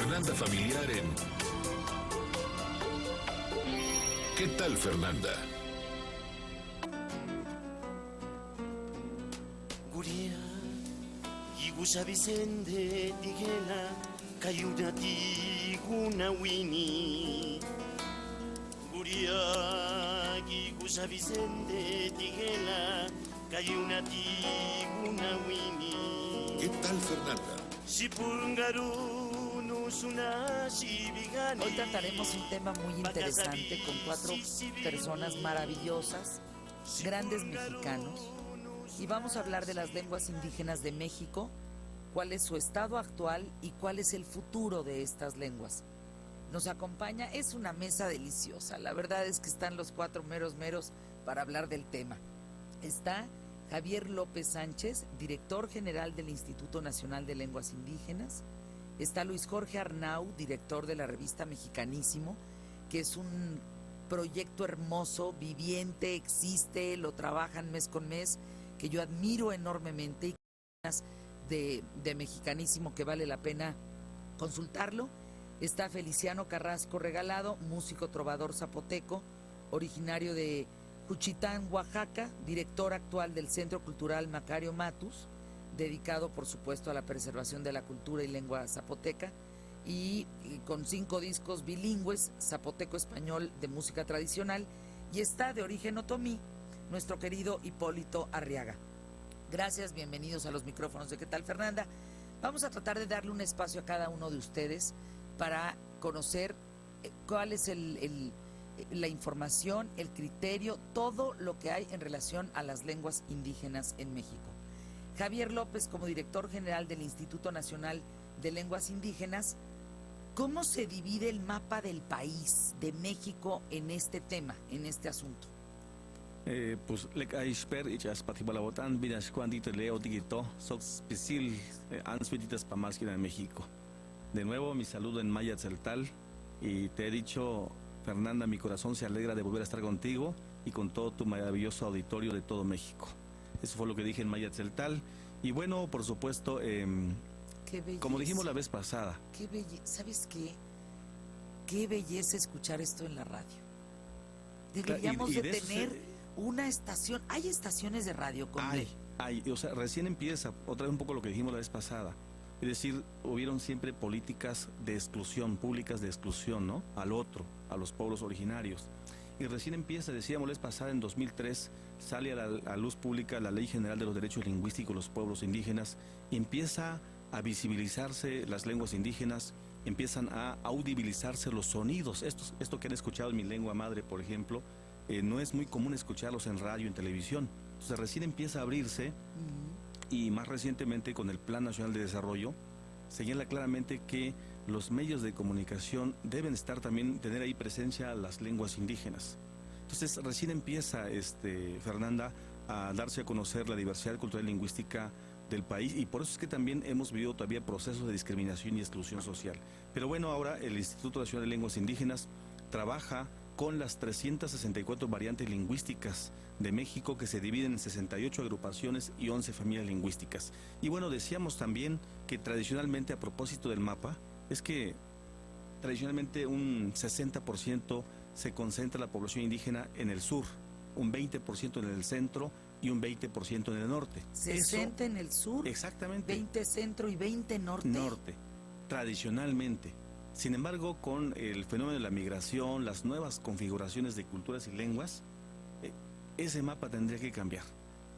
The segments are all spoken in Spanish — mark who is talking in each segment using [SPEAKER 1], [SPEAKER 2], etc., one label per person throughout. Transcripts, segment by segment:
[SPEAKER 1] Fernanda Familiar en ¿Qué tal, Fernanda?
[SPEAKER 2] Guria, Igusa Vicente, Tigela, Cayuna Tiguna Winnie. Guria, Igusa Vicente, Tigela, Cayuna Tiguna Winnie.
[SPEAKER 1] ¿Qué tal, Fernanda?
[SPEAKER 3] Hoy trataremos un tema muy interesante con 4 personas maravillosas, grandes mexicanos, y vamos a hablar de las lenguas indígenas de México, cuál es su estado actual y cuál es el futuro de estas lenguas. Nos acompaña, es una mesa deliciosa, la verdad es que están los 4 meros para hablar del tema. Está Javier López Sánchez, director general del Instituto Nacional de Lenguas Indígenas. Está Luis Jorge Arnau, director de la revista Mexicanísimo, que es un proyecto hermoso, viviente, existe, lo trabajan mes con mes, que yo admiro enormemente, y de Mexicanísimo que vale la pena consultarlo. Está Feliciano Carrasco Regalado, músico trovador zapoteco, originario de Juchitán, Oaxaca, director actual del Centro Cultural Macario Matus, dedicado por supuesto a la preservación de la cultura y lengua zapoteca, y con 5 discos bilingües, zapoteco-español de música tradicional, y está de origen otomí, nuestro querido Hipólito Arriaga. Gracias, bienvenidos a los micrófonos de ¿Qué tal, Fernanda? Vamos a tratar de darle un espacio a cada uno de ustedes para conocer cuál es la información, el criterio, todo lo que hay en relación a las lenguas indígenas en México. Javier López, como director general del Instituto Nacional de Lenguas Indígenas, ¿cómo se divide el mapa del país, de México, en este tema, en este asunto?
[SPEAKER 4] Pues Lekaishper y Chaspatibalabotan, Vinas Cuandito Leo Digito, Sox Pisil, Ansvititas Pamaskina en México. De nuevo, mi saludo en Maya Tzeltal, y te he dicho, Fernanda, mi corazón se alegra de volver a estar contigo y con todo tu maravilloso auditorio de todo México. Eso fue lo que dije en Maya Tzeltal. Y bueno, por supuesto, como dijimos la vez pasada.
[SPEAKER 3] Qué belleza, ¿sabes qué? Qué belleza escuchar esto en la radio. Deberíamos de tener una estación. ¿Hay estaciones de radio con
[SPEAKER 4] Hay, o sea, recién empieza, otra vez un poco lo que dijimos la vez pasada. Es decir, hubieron siempre políticas de exclusión, públicas de exclusión, ¿no? Al otro, a los pueblos originarios. Y recién empieza, decíamos la vez pasada, en 2003, sale a la luz pública la Ley General de los Derechos Lingüísticos de los Pueblos Indígenas, y empieza a visibilizarse las lenguas indígenas, empiezan a audibilizarse los sonidos. Esto que han escuchado en mi lengua madre, por ejemplo, no es muy común escucharlos en radio, en televisión. Entonces recién empieza a abrirse. Y más recientemente, con el Plan Nacional de Desarrollo, señala claramente que los medios de comunicación deben estar también, tener ahí presencia las lenguas indígenas. Entonces recién empieza, Fernanda, a darse a conocer la diversidad cultural y lingüística del país, y por eso es que también hemos vivido todavía procesos de discriminación y exclusión social. Pero bueno, ahora el Instituto Nacional de Lenguas Indígenas trabaja con las 364 variantes lingüísticas de México, que se dividen en 68 agrupaciones y 11 familias lingüísticas. Y bueno, decíamos también que tradicionalmente, a propósito del mapa, es que tradicionalmente un 60% se concentra la población indígena en el sur, un 20% en el centro y un 20% en el norte.
[SPEAKER 3] 60 en el sur,
[SPEAKER 4] exactamente,
[SPEAKER 3] 20 centro y 20 norte.
[SPEAKER 4] Norte, tradicionalmente. Sin embargo, con el fenómeno de la migración, las nuevas configuraciones de culturas y lenguas, ese mapa tendría que cambiar.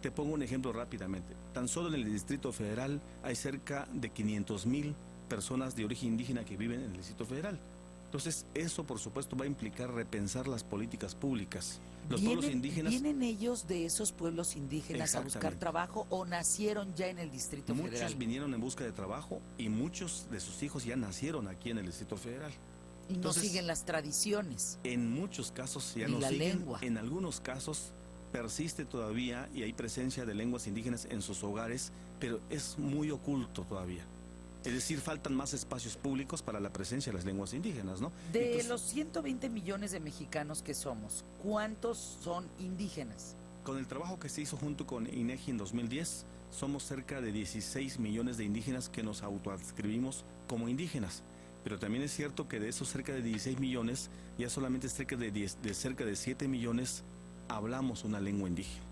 [SPEAKER 4] Te pongo un ejemplo rápidamente. Tan solo en el Distrito Federal hay cerca de 500,000 personas de origen indígena que viven en el Distrito Federal. Entonces, eso por supuesto va a implicar repensar las políticas públicas. Los pueblos indígenas...
[SPEAKER 3] ¿Vienen ellos de esos pueblos indígenas a buscar trabajo o nacieron ya en el Distrito Federal?
[SPEAKER 4] Muchos vinieron en busca de trabajo y muchos de sus hijos ya nacieron aquí en el Distrito Federal.
[SPEAKER 3] Y entonces, no siguen las tradiciones.
[SPEAKER 4] En muchos casos ya no siguen. Lengua. En algunos casos persiste todavía y hay presencia de lenguas indígenas en sus hogares, pero es muy oculto todavía. Es decir, faltan más espacios públicos para la presencia de las lenguas indígenas, ¿no?
[SPEAKER 3] De los 120 millones de mexicanos que somos, ¿cuántos son indígenas?
[SPEAKER 4] Con el trabajo que se hizo junto con INEGI en 2010, somos cerca de 16 millones de indígenas que nos autoadscribimos como indígenas. pero también es cierto que de esos cerca de 16 millones, ya solamente cerca de cerca de 7 millones hablamos una lengua indígena.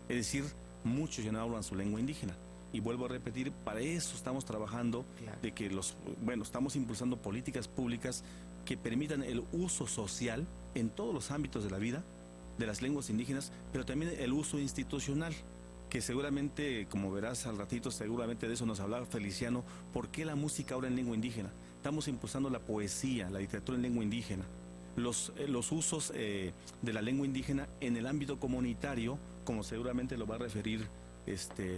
[SPEAKER 4] Es decir, muchos ya no hablan su lengua indígena. Y vuelvo a repetir, para eso estamos trabajando,
[SPEAKER 3] Claro.
[SPEAKER 4] de que estamos impulsando políticas públicas que permitan el uso social en todos los ámbitos de la vida de las lenguas indígenas, pero también el uso institucional, que seguramente, como verás al ratito, seguramente de eso nos hablaba Feliciano. ¿Por qué la música ahora en lengua indígena? Estamos impulsando la poesía, la literatura en lengua indígena, los usos de la lengua indígena en el ámbito comunitario, como seguramente lo va a referir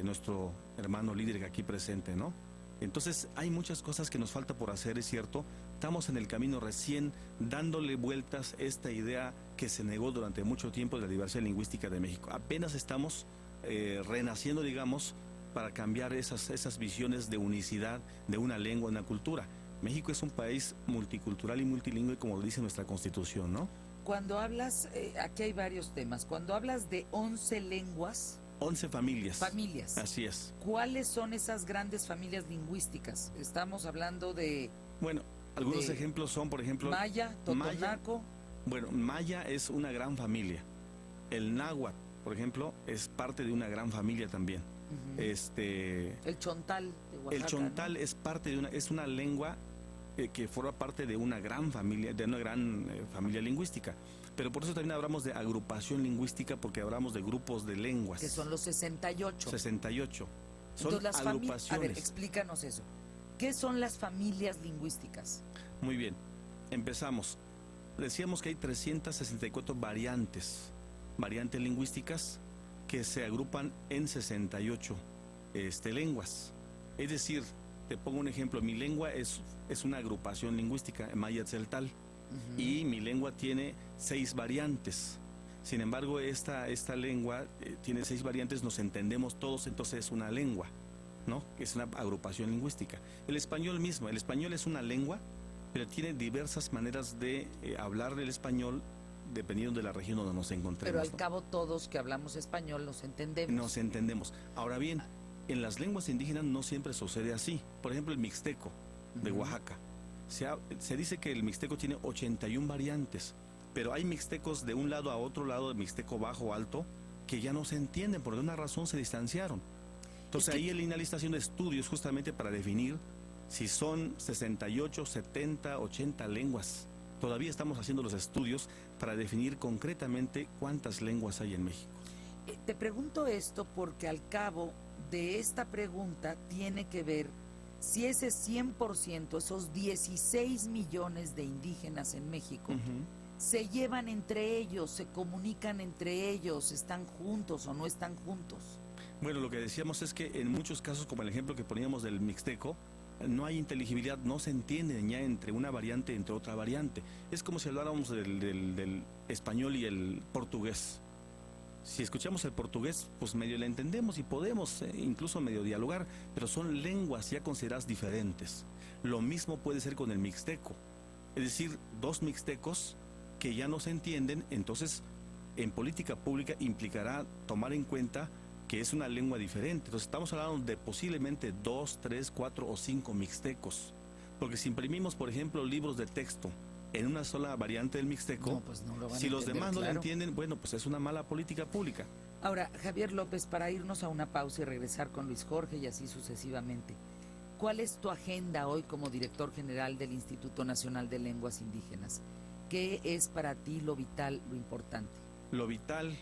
[SPEAKER 4] nuestro hermano líder aquí presente, ¿no? Entonces hay muchas cosas que nos falta por hacer, es cierto. Estamos en el camino recién dándole vueltas a esta idea que se negó durante mucho tiempo de la diversidad lingüística de México. Apenas estamos renaciendo, digamos, para cambiar esas visiones de unicidad de una lengua, una cultura. México es un país multicultural y multilingüe, como lo dice nuestra Constitución, ¿no?
[SPEAKER 3] Cuando hablas, aquí hay varios temas, cuando hablas de 11 lenguas,
[SPEAKER 4] 11 familias.
[SPEAKER 3] familias,
[SPEAKER 4] Así es.
[SPEAKER 3] ¿cuáles son esas grandes familias lingüísticas? Estamos hablando de
[SPEAKER 4] Bueno, algunos
[SPEAKER 3] de
[SPEAKER 4] ejemplos son, por ejemplo,
[SPEAKER 3] maya, totonaco,
[SPEAKER 4] Bueno, maya es una gran familia. El náhuatl, por ejemplo, es parte de una gran familia también.
[SPEAKER 3] ujú, el chontal de Oaxaca.
[SPEAKER 4] El chontal
[SPEAKER 3] ¿no?
[SPEAKER 4] es parte de es una lengua que forma parte de una gran familia, familia lingüística. Pero por eso también hablamos de agrupación lingüística, porque hablamos de grupos de lenguas.
[SPEAKER 3] Que son los 68.
[SPEAKER 4] 68. Son
[SPEAKER 3] Entonces, las familias. A ver,
[SPEAKER 4] agrupaciones.
[SPEAKER 3] explícanos eso. ¿Qué son las familias lingüísticas?
[SPEAKER 4] Muy bien, empezamos. Decíamos que hay 364 variantes lingüísticas que se agrupan en 68 lenguas. Es decir, te pongo un ejemplo, mi lengua es una agrupación lingüística, maya tzeltal,
[SPEAKER 3] Ujú.
[SPEAKER 4] y mi lengua tiene 6 variantes. Sin embargo, esta lengua tiene 6 variantes, nos entendemos todos, entonces es una lengua, ¿no? Es una agrupación lingüística. El español mismo, el español es una lengua, pero tiene diversas maneras de hablar el español dependiendo de la región donde nos encontremos.
[SPEAKER 3] Pero al
[SPEAKER 4] ¿no?
[SPEAKER 3] cabo todos que hablamos español nos entendemos.
[SPEAKER 4] Nos entendemos. Ahora bien, en las lenguas indígenas no siempre sucede así. Por ejemplo, el mixteco de
[SPEAKER 3] Ujú.
[SPEAKER 4] Oaxaca. Se dice que el mixteco tiene 81 variantes, pero hay mixtecos de un lado a otro lado, de mixteco bajo o alto, que ya no se entienden, por alguna razón se distanciaron. Entonces
[SPEAKER 3] Es que-
[SPEAKER 4] ahí el INALI está haciendo estudios justamente para definir si son 68, 70, 80 lenguas. Todavía estamos haciendo los estudios para definir concretamente cuántas lenguas hay en México.
[SPEAKER 3] Te pregunto esto porque al cabo de esta pregunta tiene que ver si ese 100%, esos 16 millones de indígenas en México, se llevan entre ellos, se comunican entre ellos, están juntos o no están juntos.
[SPEAKER 4] Bueno, lo que decíamos es que en muchos casos, como el ejemplo que poníamos del mixteco, no hay inteligibilidad, no se entiende ya entre una variante y entre otra variante. Es como si habláramos del español y el portugués. Si escuchamos el portugués, pues medio le entendemos y podemos incluso medio dialogar, pero son lenguas ya consideradas diferentes. Lo mismo puede ser con el mixteco. Es decir, 2 mixtecos que ya no se entienden, entonces en política pública implicará tomar en cuenta que es una lengua diferente. Entonces estamos hablando de posiblemente 2, 3, 4 o 5 mixtecos. Porque si imprimimos, por ejemplo, libros de texto en una sola variante del mixteco,
[SPEAKER 3] No, pues no lo van a
[SPEAKER 4] si los
[SPEAKER 3] entender,
[SPEAKER 4] demás no lo
[SPEAKER 3] claro.
[SPEAKER 4] entienden, bueno, pues es una mala política pública.
[SPEAKER 3] Ahora, Javier López, para irnos a una pausa y regresar con Luis Jorge y así sucesivamente, ¿cuál es tu agenda hoy como director general del Instituto Nacional de Lenguas Indígenas? ¿Qué es para ti lo vital, lo importante?
[SPEAKER 4] Lo vital,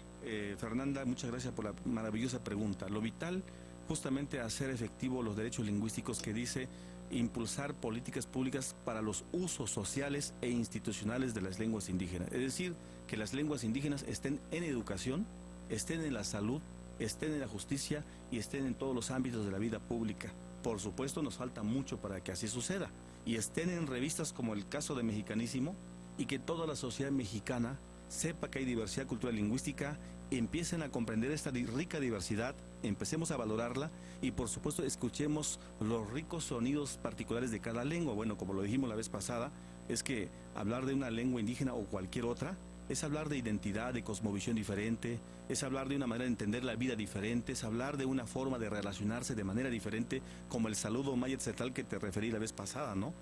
[SPEAKER 4] Fernanda, muchas gracias por la maravillosa pregunta. Lo vital, justamente hacer efectivo los derechos lingüísticos que dice impulsar políticas públicas para los usos sociales e institucionales de las lenguas indígenas. Es decir, que las lenguas indígenas estén en educación, estén en la salud, estén en la justicia y estén en todos los ámbitos de la vida pública. Por supuesto, nos falta mucho para que así suceda. Y estén en revistas como el caso de Mexicanísimo, y que toda la sociedad mexicana sepa que hay diversidad cultural y lingüística, empiecen a comprender esta rica diversidad, empecemos a valorarla y por supuesto escuchemos los ricos sonidos particulares de cada lengua. Bueno, como lo dijimos la vez pasada, es que hablar de una lengua indígena o cualquier otra es hablar de identidad, de cosmovisión diferente, es hablar de una manera de entender la vida diferente, es hablar de una forma de relacionarse de manera diferente, como el saludo mayetzetl que te referí la vez pasada, ¿no?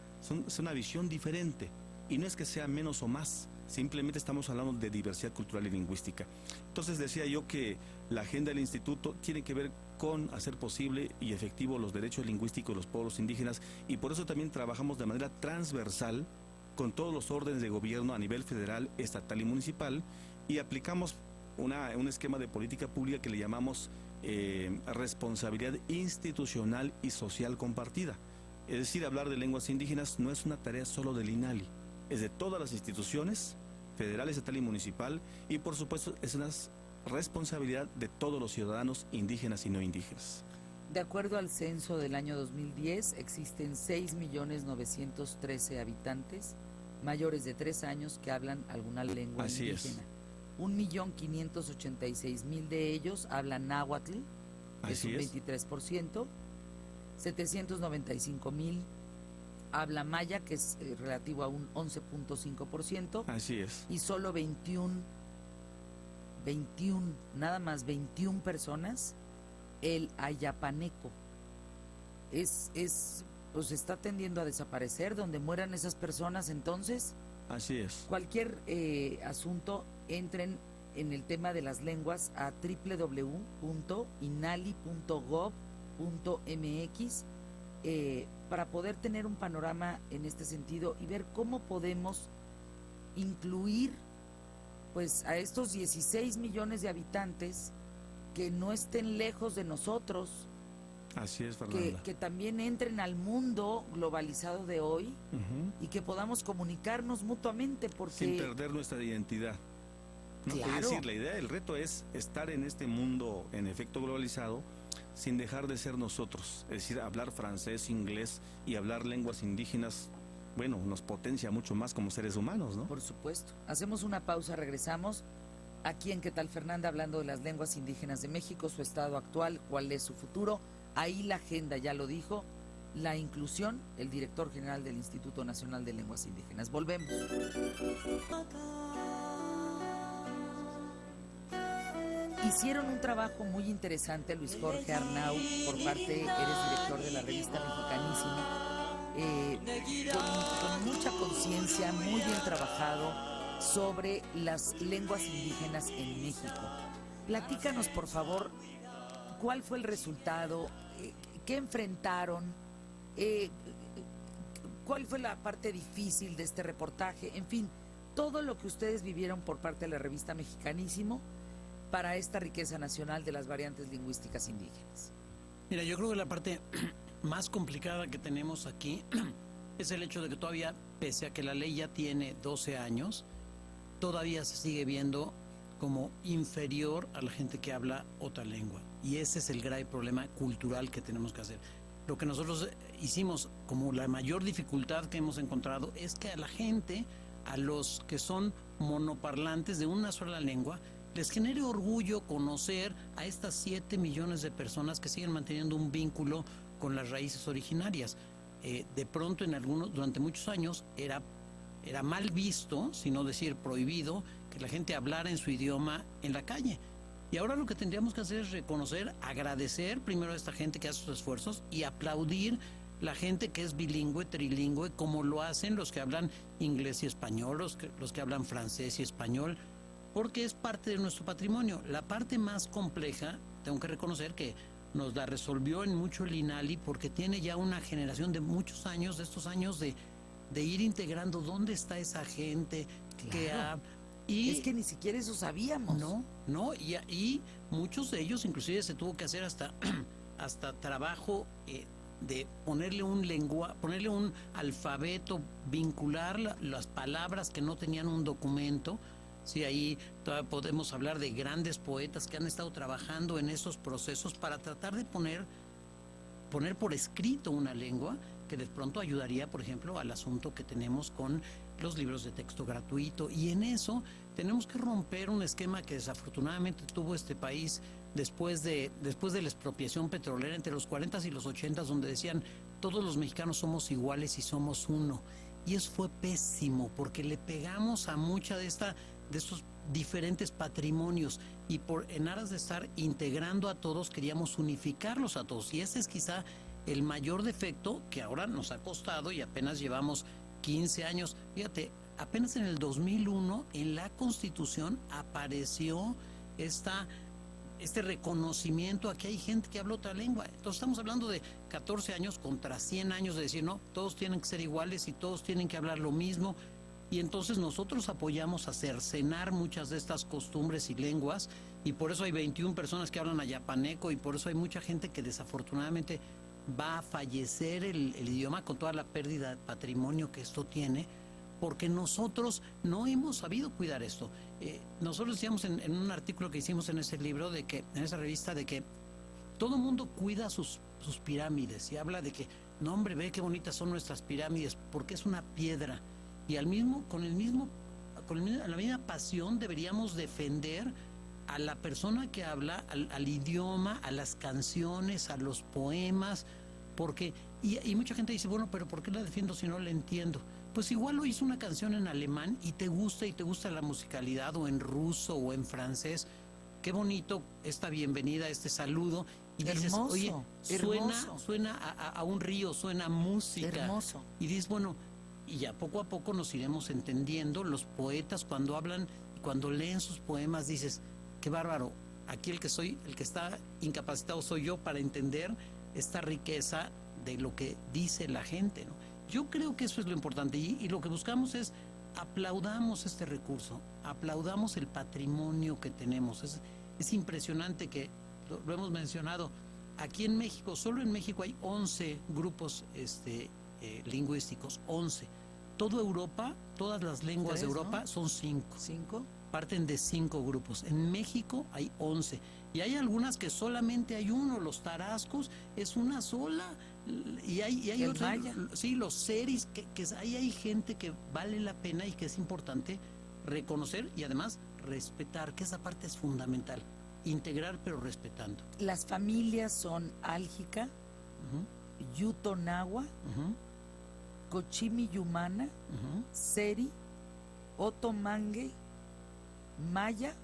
[SPEAKER 4] Es una visión diferente, y no es que sea menos o más, simplemente estamos hablando de diversidad cultural y lingüística. Entonces decía yo que la agenda del instituto tiene que ver con hacer posible y efectivo los derechos lingüísticos de los pueblos indígenas, y por eso también trabajamos de manera transversal con todos los órdenes de gobierno a nivel federal, estatal y municipal, y aplicamos un esquema de política pública que le llamamos responsabilidad institucional y social compartida. Es decir, hablar de lenguas indígenas no es una tarea solo del INALI, es de todas las instituciones, federal, estatal y municipal, y por supuesto es una responsabilidad de todos los ciudadanos indígenas y no indígenas.
[SPEAKER 3] De acuerdo al censo del año 2010, existen 6.913.000 habitantes mayores de 3 años que hablan alguna lengua
[SPEAKER 4] Así
[SPEAKER 3] indígena.
[SPEAKER 4] es.
[SPEAKER 3] 1.586.000 de ellos hablan náhuatl, es un 23%. 795.000 habla maya, que es relativo a un 11.5%.
[SPEAKER 4] Así es.
[SPEAKER 3] Y solo 21, nada más 21 personas, el ayapaneco. Pues está tendiendo a desaparecer. Donde mueran esas personas, entonces,
[SPEAKER 4] Así es.
[SPEAKER 3] cualquier asunto, entren en el tema de las lenguas a www.inali.gov.mx para poder tener un panorama en este sentido y ver cómo podemos incluir pues a estos 16 millones de habitantes que no estén lejos de nosotros,
[SPEAKER 4] Así es, Fernanda.
[SPEAKER 3] que también entren al mundo globalizado de hoy y que podamos comunicarnos mutuamente, porque
[SPEAKER 4] sin perder nuestra identidad. ¿No?
[SPEAKER 3] Claro.
[SPEAKER 4] Es decir, la idea, el reto es estar en este mundo en efecto globalizado sin dejar de ser nosotros. Es decir, hablar francés, inglés y hablar lenguas indígenas, bueno, nos potencia mucho más como seres humanos, ¿no?
[SPEAKER 3] por supuesto. Hacemos una pausa, regresamos. Aquí en ¿Qué tal, Fernanda? Hablando de las lenguas indígenas de México, su estado actual, cuál es su futuro. Ahí la agenda ya lo dijo, la inclusión, el director general del Instituto Nacional de Lenguas Indígenas. Volvemos. Hicieron un trabajo muy interesante, Luis Jorge Arnau, por parte, eres director de la revista Mexicanísimo, con mucha conciencia, muy bien trabajado sobre las lenguas indígenas en México. Platícanos, por favor, ¿cuál fue el resultado? ¿Qué enfrentaron? ¿Cuál fue la parte difícil de este reportaje? En fin, todo lo que ustedes vivieron por parte de la revista Mexicanísimo para esta riqueza nacional de las variantes lingüísticas indígenas.
[SPEAKER 5] Mira, yo creo que la parte más complicada que tenemos aquí es el hecho de que todavía, pese a que la ley ya tiene 12 años, todavía se sigue viendo como inferior a la gente que habla otra lengua. Y ese es el grave problema cultural que tenemos que hacer. Lo que nosotros hicimos como la mayor dificultad que hemos encontrado es que a la gente, a los que son monoparlantes de una sola lengua, les genere orgullo conocer a estas 7 millones de personas que siguen manteniendo un vínculo con las raíces originarias. De pronto, durante muchos años, era mal visto, si no decir prohibido, que la gente hablara en su idioma en la calle. Y ahora lo que tendríamos que hacer es reconocer, agradecer primero a esta gente que hace sus esfuerzos y aplaudir la gente que es bilingüe, trilingüe, como lo hacen los que hablan inglés y español, los que hablan francés y español, porque es parte de nuestro patrimonio. La parte más compleja, tengo que reconocer que nos la resolvió en mucho el INALI, porque tiene ya una generación de muchos años, de estos años de ir integrando dónde está esa gente,
[SPEAKER 3] Claro. Es que ni siquiera eso sabíamos.
[SPEAKER 5] No, y muchos de ellos inclusive se tuvo que hacer hasta trabajo de ponerle un alfabeto, vincular las palabras que no tenían un documento. Sí, ahí todavía podemos hablar de grandes poetas que han estado trabajando en esos procesos para tratar de poner por escrito una lengua que de pronto ayudaría, por ejemplo, al asunto que tenemos con los libros de texto gratuito. Y en eso tenemos que romper un esquema que desafortunadamente tuvo este país después de la expropiación petrolera entre los 40s y los 80s, donde decían todos los mexicanos somos iguales y somos uno. Y eso fue pésimo, porque le pegamos a mucha de esta de estos diferentes patrimonios, y en aras de estar integrando a todos, queríamos unificarlos a todos, y ese es quizá el mayor defecto que ahora nos ha costado, y apenas llevamos 15 años. Fíjate, apenas en el 2001 en la Constitución apareció este reconocimiento a que hay gente que habla otra lengua. Entonces estamos hablando de 14 años contra 100 años de decir, no, todos tienen que ser iguales y todos tienen que hablar lo mismo. Y entonces nosotros apoyamos a cercenar muchas de estas costumbres y lenguas, y por eso hay 21 personas que hablan ayapaneco, y por eso hay mucha gente que desafortunadamente va a fallecer el idioma con toda la pérdida de patrimonio que esto tiene, porque nosotros no hemos sabido cuidar esto. Nosotros decíamos en un artículo que hicimos en ese libro, en esa revista, de que todo mundo cuida sus pirámides, y habla de que, no hombre, ve qué bonitas son nuestras pirámides, porque es una piedra. Y con la misma pasión deberíamos defender a la persona que habla, al idioma, a las canciones, a los poemas, porque, y mucha gente dice, bueno, pero ¿por qué la defiendo si no la entiendo? Pues igual lo hizo una canción en alemán y te gusta la musicalidad, o en ruso o en francés. Qué bonito esta bienvenida, este saludo, y dices,
[SPEAKER 3] Hermoso,
[SPEAKER 5] oye,
[SPEAKER 3] hermoso.
[SPEAKER 5] suena a un río, suena música.
[SPEAKER 3] Hermoso.
[SPEAKER 5] Y dices, bueno, y ya poco a poco nos iremos entendiendo. Los poetas cuando hablan, cuando leen sus poemas, dices, qué bárbaro, aquí el que está incapacitado soy yo para entender esta riqueza de lo que dice la gente, ¿no? Yo creo que eso es lo importante, y lo que buscamos es aplaudamos este recurso, aplaudamos el patrimonio que tenemos. Es impresionante que lo hemos mencionado. Aquí en México, solo en México hay 11 grupos lingüísticos, 11. Toda Europa, todas las lenguas de Europa, ¿no? Son 5.
[SPEAKER 3] ¿5?
[SPEAKER 5] Parten de 5 grupos. En México hay 11. Y hay algunas que solamente hay uno. Los tarascos es una sola. Y hay
[SPEAKER 3] el
[SPEAKER 5] otros.
[SPEAKER 3] maya.
[SPEAKER 5] Sí, los seris, que ahí hay gente que vale la pena y que es importante reconocer y además respetar, que esa parte es fundamental. Integrar pero respetando.
[SPEAKER 3] Las familias son Álgica, Yutonagua, Cochimi Yumana, Seri, Otomangue, Maya,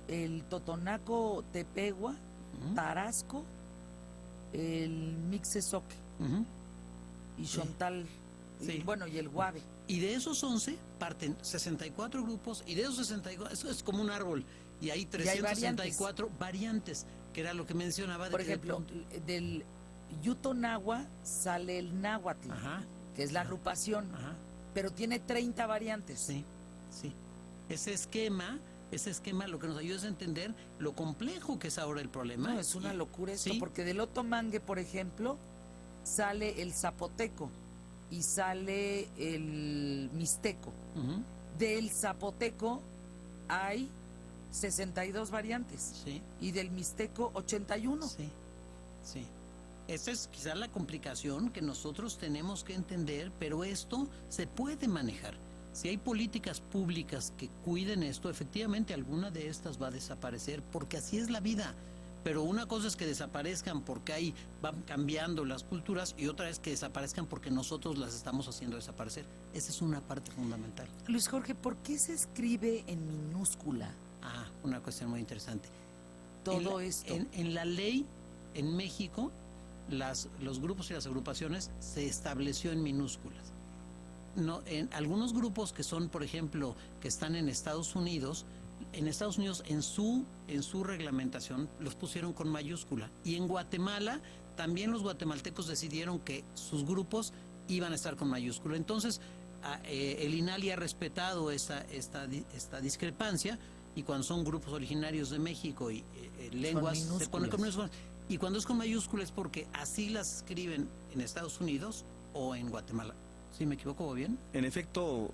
[SPEAKER 3] el Totonaco Tepegua, Tarasco, el Mixesoque y Xontal,
[SPEAKER 5] Sí.
[SPEAKER 3] y el Guave.
[SPEAKER 5] Y de esos 11 parten 64 grupos, y de esos 64, eso es como un árbol, y hay 364 variantes, que era lo que mencionaba.
[SPEAKER 3] Por ejemplo, del Yutonagua sale el náhuatl, que es la agrupación, pero tiene 30 variantes.
[SPEAKER 5] Sí, sí. Ese esquema lo que nos ayuda es a entender lo complejo que es ahora el problema.
[SPEAKER 3] No, es una locura esto,
[SPEAKER 5] ¿sí?
[SPEAKER 3] porque del Otomangue, por ejemplo, sale el zapoteco y sale el mixteco. Del zapoteco hay 62 variantes.
[SPEAKER 5] Sí.
[SPEAKER 3] Y del mixteco 81.
[SPEAKER 5] Sí, sí. Esa es quizá la complicación que nosotros tenemos que entender, pero esto se puede manejar. Si hay políticas públicas que cuiden esto, efectivamente alguna de estas va a desaparecer, porque así es la vida. Pero una cosa es que desaparezcan porque ahí van cambiando las culturas, y otra es que desaparezcan porque nosotros las estamos haciendo desaparecer. Esa es una parte fundamental.
[SPEAKER 3] Luis Jorge, ¿por qué se escribe en minúscula
[SPEAKER 5] Una cuestión muy interesante.
[SPEAKER 3] todo esto?
[SPEAKER 5] En la ley, en México, los grupos y las agrupaciones se estableció en minúsculas. No, en algunos grupos que son, por ejemplo, que están en Estados Unidos en su reglamentación los pusieron con mayúscula, y en Guatemala también los guatemaltecos decidieron que sus grupos iban a estar con mayúscula. Entonces el INALI ha respetado esta discrepancia, y cuando son grupos originarios de México y lenguas se ponen con minúsculas, y cuando es con mayúscula es porque así las escriben en Estados Unidos o en Guatemala. ¿Sí me equivoco bien?
[SPEAKER 4] En efecto,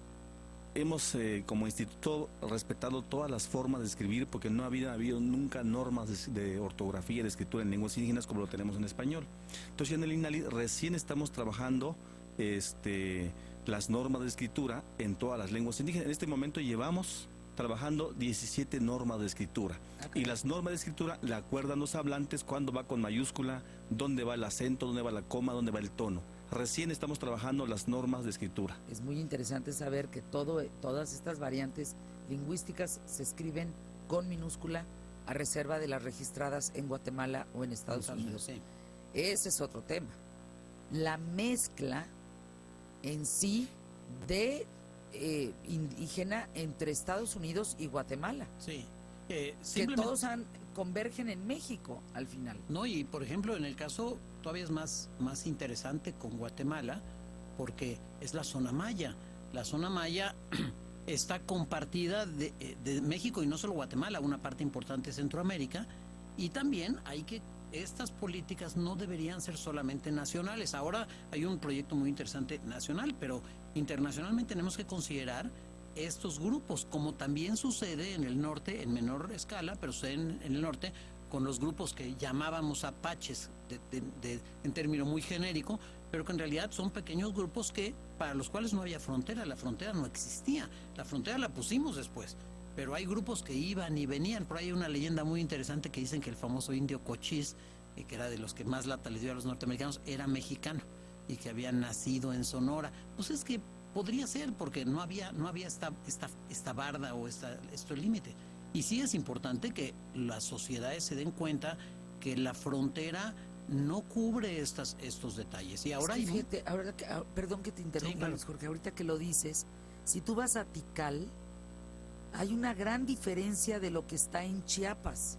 [SPEAKER 4] hemos como instituto respetado todas las formas de escribir, porque no había habido nunca normas de ortografía y de escritura en lenguas indígenas como lo tenemos en español. Entonces en el INALI recién estamos trabajando las normas de escritura en todas las lenguas indígenas. En este momento llevamos trabajando 17 normas de escritura. Okay. Y las normas de escritura la acuerdan los hablantes cuándo va con mayúscula, dónde va el acento, dónde va la coma, dónde va el tono. Recién estamos trabajando las normas de escritura.
[SPEAKER 3] Es muy interesante saber que todas estas variantes lingüísticas se escriben con minúscula a reserva de las registradas en Guatemala o en Estados Unidos.
[SPEAKER 5] Sí.
[SPEAKER 3] Ese es otro tema. La mezcla en sí de indígena entre Estados Unidos y Guatemala.
[SPEAKER 5] Sí.
[SPEAKER 3] Que
[SPEAKER 5] Simplemente-
[SPEAKER 3] todos convergen en México al final.
[SPEAKER 5] No, y por ejemplo, en el caso todavía es más interesante con Guatemala, porque es la zona maya. La zona maya está compartida de México y no solo Guatemala, una parte importante de Centroamérica, y también estas políticas no deberían ser solamente nacionales. Ahora hay un proyecto muy interesante nacional, pero internacionalmente tenemos que considerar estos grupos, como también sucede en el norte, en menor escala, pero sucede en el norte, con los grupos que llamábamos apaches, en término muy genérico, pero que en realidad son pequeños grupos para los cuales no había frontera, la frontera no existía, la frontera la pusimos después, pero hay grupos que iban y venían. Por ahí hay una leyenda muy interesante que dicen que el famoso indio Cochís, que era de los que más lata les dio a los norteamericanos, era mexicano y que había nacido en Sonora. Pues es que podría ser, porque no había esta barda o este límite. Y sí es importante que las sociedades se den cuenta que la frontera no cubre estos detalles. Y ahora
[SPEAKER 3] Es que fíjate, perdón que te interrumpa,
[SPEAKER 5] Sí, claro.
[SPEAKER 3] Luis Jorge, ahorita que lo dices, si tú vas a Tikal, hay una gran diferencia de lo que está en Chiapas.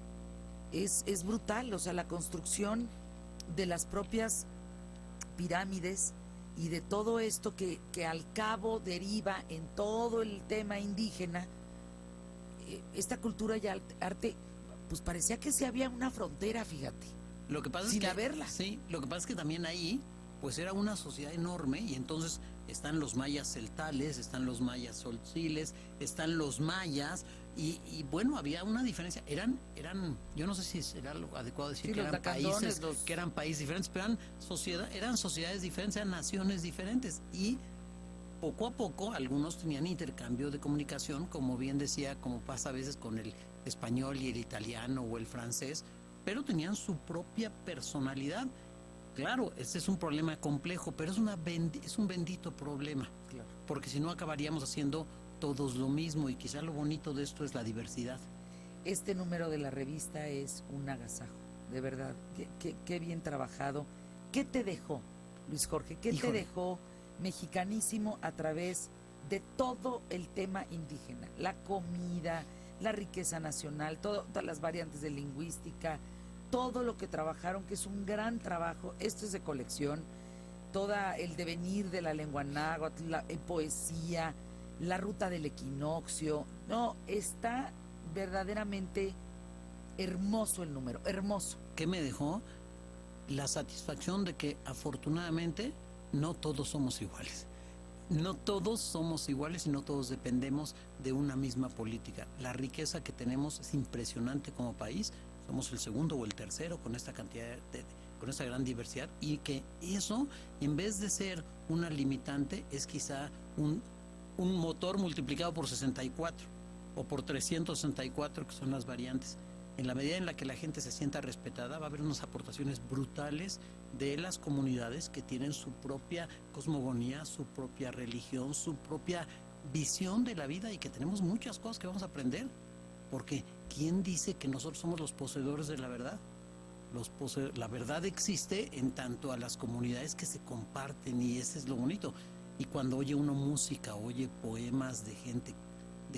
[SPEAKER 3] Es brutal, o sea, la construcción de las propias pirámides y de todo esto que al cabo deriva en todo el tema indígena, esta cultura y arte, pues parecía que sí había una frontera, fíjate.
[SPEAKER 5] Lo que pasa
[SPEAKER 3] sin
[SPEAKER 5] es que
[SPEAKER 3] haberla.
[SPEAKER 5] Sí, lo que pasa es que también ahí pues era una sociedad enorme, y entonces están los mayas celtales, están los mayas soltziles, están los mayas, y bueno, había una diferencia. Eran yo no sé si será lo adecuado decir
[SPEAKER 3] Sí,
[SPEAKER 5] que
[SPEAKER 3] los
[SPEAKER 5] eran
[SPEAKER 3] lacandones,
[SPEAKER 5] países, que eran países diferentes, pero eran sociedades diferentes, eran naciones diferentes, y poco a poco algunos tenían intercambio de comunicación, como bien decía, como pasa a veces con el español y el italiano o el francés, pero tenían su propia personalidad. Claro, este es un problema complejo, pero es un bendito problema,
[SPEAKER 3] Claro.
[SPEAKER 5] porque si no acabaríamos haciendo todos lo mismo, y quizá lo bonito de esto es la diversidad.
[SPEAKER 3] Este número de la revista es un agasajo, de verdad. Qué bien trabajado. ¿Qué te dejó, Luis Jorge? ¿Qué
[SPEAKER 5] Híjole.
[SPEAKER 3] te dejó Mexicanísimo a través de todo el tema indígena? La comida, la riqueza nacional, todas las variantes de lingüística, todo lo que trabajaron, que es un gran trabajo. Esto es de colección. Todo el devenir de la lengua náhuatl, la poesía, la ruta del equinoccio. No, está verdaderamente hermoso el número, hermoso.
[SPEAKER 5] ¿Qué me dejó? La satisfacción de que afortunadamente no todos somos iguales. No todos somos iguales y no todos dependemos de una misma política. La riqueza que tenemos es impresionante como país. Somos el segundo o el tercero con esta cantidad con esta gran diversidad, y que eso, en vez de ser una limitante, es quizá un motor multiplicado por 64 o por 364, que son las variantes. En la medida en la que la gente se sienta respetada, va a haber unas aportaciones brutales de las comunidades que tienen su propia cosmogonía, su propia religión, su propia visión de la vida, y que tenemos muchas cosas que vamos a aprender. Porque ¿quién dice que nosotros somos los poseedores de la verdad? La verdad existe en tanto a las comunidades que se comparten, y ese es lo bonito. Y cuando oye uno música, oye poemas de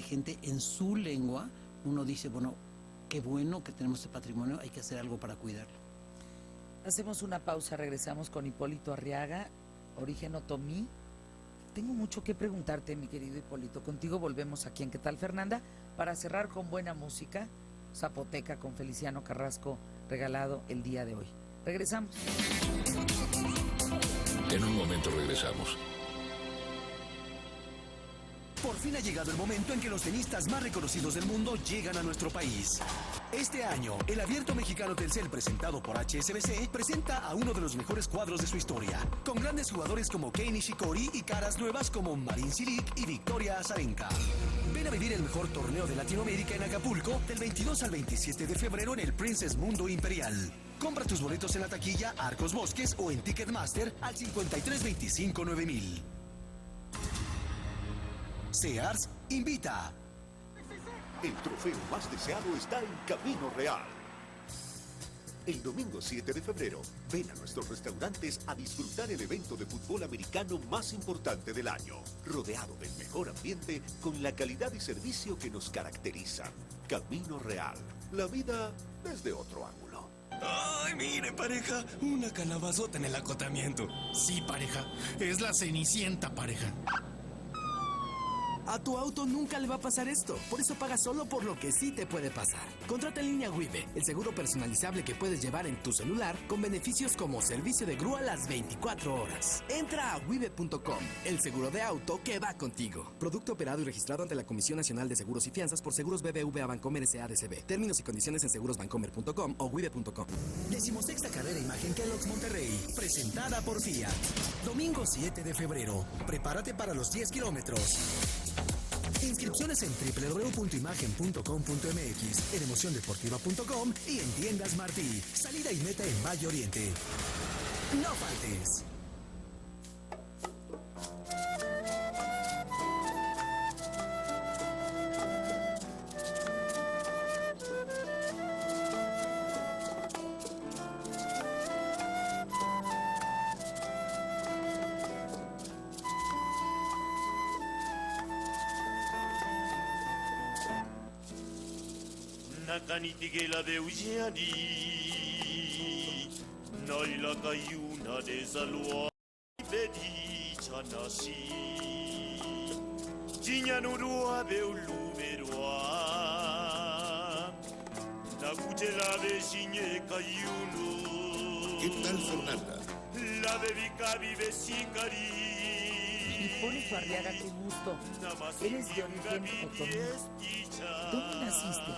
[SPEAKER 5] gente en su lengua, uno dice, bueno, qué bueno que tenemos este patrimonio, hay que hacer algo para cuidarlo.
[SPEAKER 3] Hacemos una pausa, regresamos con Hipólito Arriaga, Origen Otomí. Tengo mucho que preguntarte, mi querido Hipólito. Contigo volvemos aquí en ¿Qué tal, Fernanda? Para cerrar con buena música, Zapoteca con Feliciano Carrasco, regalado el día de hoy. Regresamos.
[SPEAKER 1] En un momento regresamos.
[SPEAKER 6] Por fin ha llegado el momento en que los tenistas más reconocidos del mundo llegan a nuestro país. Este año, el Abierto Mexicano Telcel, presentado por HSBC, presenta a uno de los mejores cuadros de su historia, con grandes jugadores como Kei Nishikori y caras nuevas como Marin Cilic y Victoria Azarenka. Ven a vivir el mejor torneo de Latinoamérica en Acapulco del 22 al 27 de febrero en el Princess Mundo Imperial. Compra tus boletos en la taquilla Arcos Bosques o en Ticketmaster al 5325-9000. Sears invita.
[SPEAKER 7] El trofeo más deseado está en Camino Real. El domingo 7 de febrero, ven a nuestros restaurantes a disfrutar el evento de fútbol americano más importante del año, rodeado del mejor ambiente con la calidad y servicio que nos caracteriza. Camino Real, la vida desde otro ángulo.
[SPEAKER 8] ¡Ay, mire, pareja! Una calabazota en el acotamiento.
[SPEAKER 9] Sí, pareja. Es la Cenicienta, pareja.
[SPEAKER 6] A tu auto nunca le va a pasar esto, por eso paga solo por lo que sí te puede pasar. Contrata en línea Wibe, el seguro personalizable que puedes llevar en tu celular con beneficios como servicio de grúa las 24 horas. Entra a wibe.com, el seguro de auto que va contigo. Producto operado y registrado ante la Comisión Nacional de Seguros y Fianzas por Seguros BBVA Bancomer S.A.D.C.B. Términos y condiciones en segurosbancomer.com o wibe.com. 16ª Carrera Imagen Kellogg's Monterrey, presentada por Fiat. Domingo 7 de febrero, prepárate para los 10 kilómetros. Inscripciones en www.imagen.com.mx, en emociondeportiva.com y en tiendas Martí. Salida y meta en Valle Oriente. No faltes.
[SPEAKER 2] Nakanitigela beugiani Naila kayuna de zalua Bedi chanashi Jinyanurua beulu berua Nakutela besinye kayunu
[SPEAKER 1] ¿Qué tal, Fernanda?
[SPEAKER 2] La bebica vive sicari
[SPEAKER 3] Hipólito Arriaga, qué gusto. Eres de origen otomí. ¿Dónde naciste?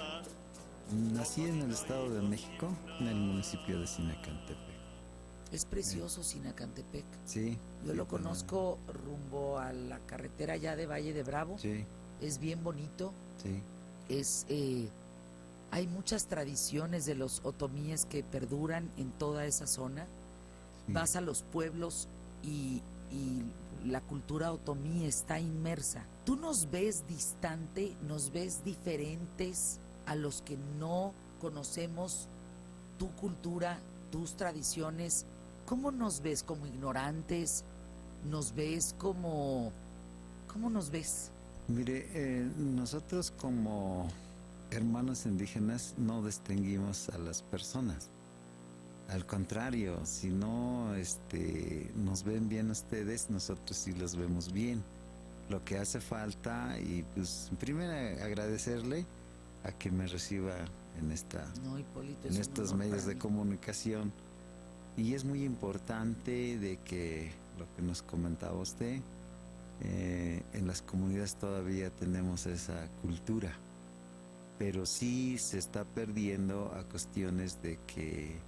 [SPEAKER 10] Nací en el Estado de México, en el municipio de Sinacantepec.
[SPEAKER 3] Es precioso Sinacantepec.
[SPEAKER 10] Sí.
[SPEAKER 3] Yo
[SPEAKER 10] sí,
[SPEAKER 3] lo conozco rumbo a la carretera ya de Valle de Bravo.
[SPEAKER 10] Sí.
[SPEAKER 3] Es bien bonito.
[SPEAKER 10] Sí.
[SPEAKER 3] Hay muchas tradiciones de los otomíes que perduran en toda esa zona.
[SPEAKER 10] Sí.
[SPEAKER 3] Vas a los pueblos y la cultura otomí está inmersa. ¿Tú nos ves distante, nos ves diferentes a los que no conocemos tu cultura, tus tradiciones? ¿Cómo nos ves? ¿Como ignorantes? ¿Nos ves como... ¿Cómo nos ves?
[SPEAKER 10] Mire, nosotros como hermanos indígenas no distinguimos a las personas. Al contrario, si no nos ven bien ustedes, nosotros sí los vemos bien. Lo que hace falta, y pues primero agradecerle a que me reciba en
[SPEAKER 3] Hipólito,
[SPEAKER 10] en estos medios de comunicación. Y es muy importante de que lo que nos comentaba usted, en las comunidades todavía tenemos esa cultura, pero sí se está perdiendo a cuestiones de que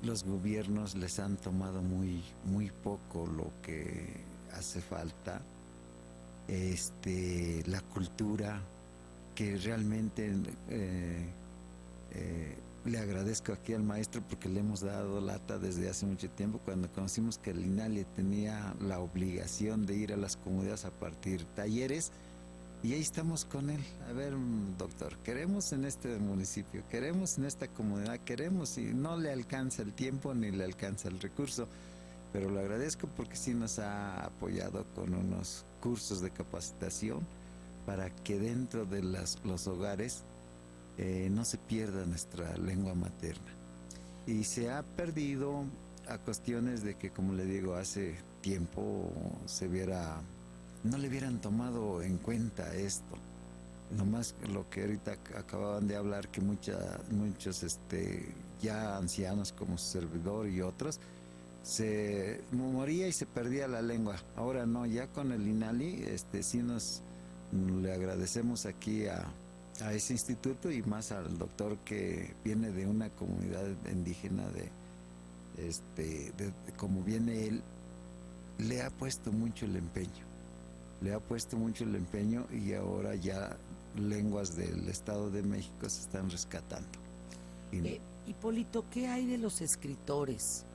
[SPEAKER 10] los gobiernos les han tomado muy poco lo que hace falta, la cultura, que realmente le agradezco aquí al maestro porque le hemos dado lata desde hace mucho tiempo, cuando conocimos que el INALI tenía la obligación de ir a las comunidades a partir talleres, y ahí estamos con él. A ver, doctor, queremos en este municipio, queremos en esta comunidad, queremos, y no le alcanza el tiempo ni le alcanza el recurso, pero lo agradezco porque sí nos ha apoyado con unos cursos de capacitación para que dentro de los hogares no se pierda nuestra lengua materna. Y se ha perdido a cuestiones de que, como le digo, hace tiempo no le hubieran tomado en cuenta esto. Nomás lo que ahorita acababan de hablar, que muchos ya ancianos como su servidor y otros, se moría y se perdía la lengua. Ahora no, ya con el INALI sí le agradecemos aquí a ese instituto, y más al doctor que viene de una comunidad indígena como viene él, le ha puesto mucho el empeño. Y ahora ya lenguas del Estado de México se están rescatando.
[SPEAKER 3] Hipólito, ¿qué hay de los escritores?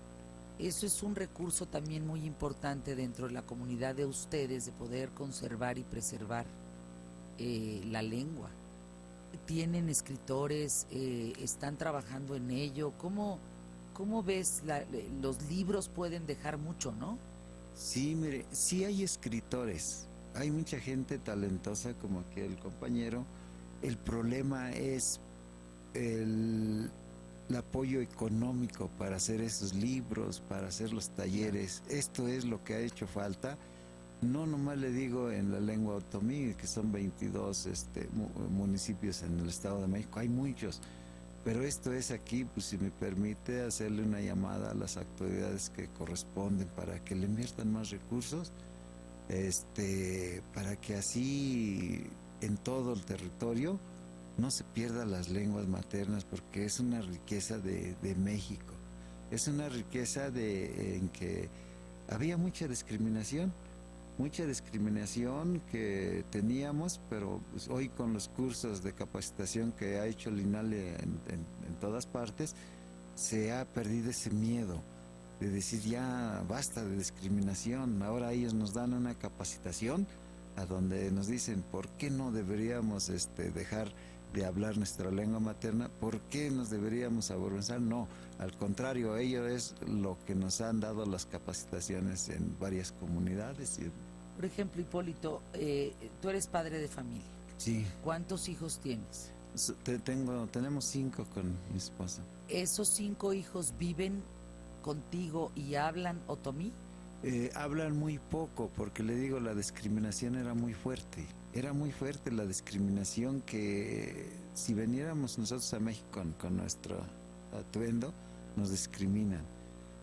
[SPEAKER 3] Eso es un recurso también muy importante dentro de la comunidad de ustedes, de poder conservar y preservar. la lengua. ¿Tienen escritores? ¿Están trabajando en ello? ¿Cómo ves? Los libros pueden dejar mucho, ¿no?
[SPEAKER 10] Sí, mire, sí hay escritores, hay mucha gente talentosa como aquí el compañero. El problema es el apoyo económico para hacer esos libros, para hacer los talleres. Esto es lo que ha hecho falta. No nomás le digo en la lengua otomí, que son 22 municipios en el Estado de México, hay muchos. Pero esto es aquí, pues si me permite hacerle una llamada a las autoridades que corresponden para que le inviertan más recursos, para que así en todo el territorio no se pierdan las lenguas maternas, porque es una riqueza de México. Es una riqueza en que había mucha discriminación que teníamos, pero pues hoy con los cursos de capacitación que ha hecho el INALE en todas partes, se ha perdido ese miedo de decir ya basta de discriminación. Ahora ellos nos dan una capacitación a donde nos dicen por qué no deberíamos dejar de hablar nuestra lengua materna, por qué nos deberíamos avergonzar. No, al contrario, ello es lo que nos han dado las capacitaciones en varias comunidades.
[SPEAKER 3] Por ejemplo, Hipólito, tú eres padre de familia.
[SPEAKER 10] Sí.
[SPEAKER 3] ¿Cuántos hijos tienes?
[SPEAKER 10] Tenemos 5 con mi esposa.
[SPEAKER 3] ¿Esos 5 hijos viven contigo y hablan otomí?
[SPEAKER 10] Hablan muy poco, porque le digo, la discriminación era muy fuerte. Era muy fuerte la discriminación, que si veniéramos nosotros a México con nuestro atuendo, nos discriminan.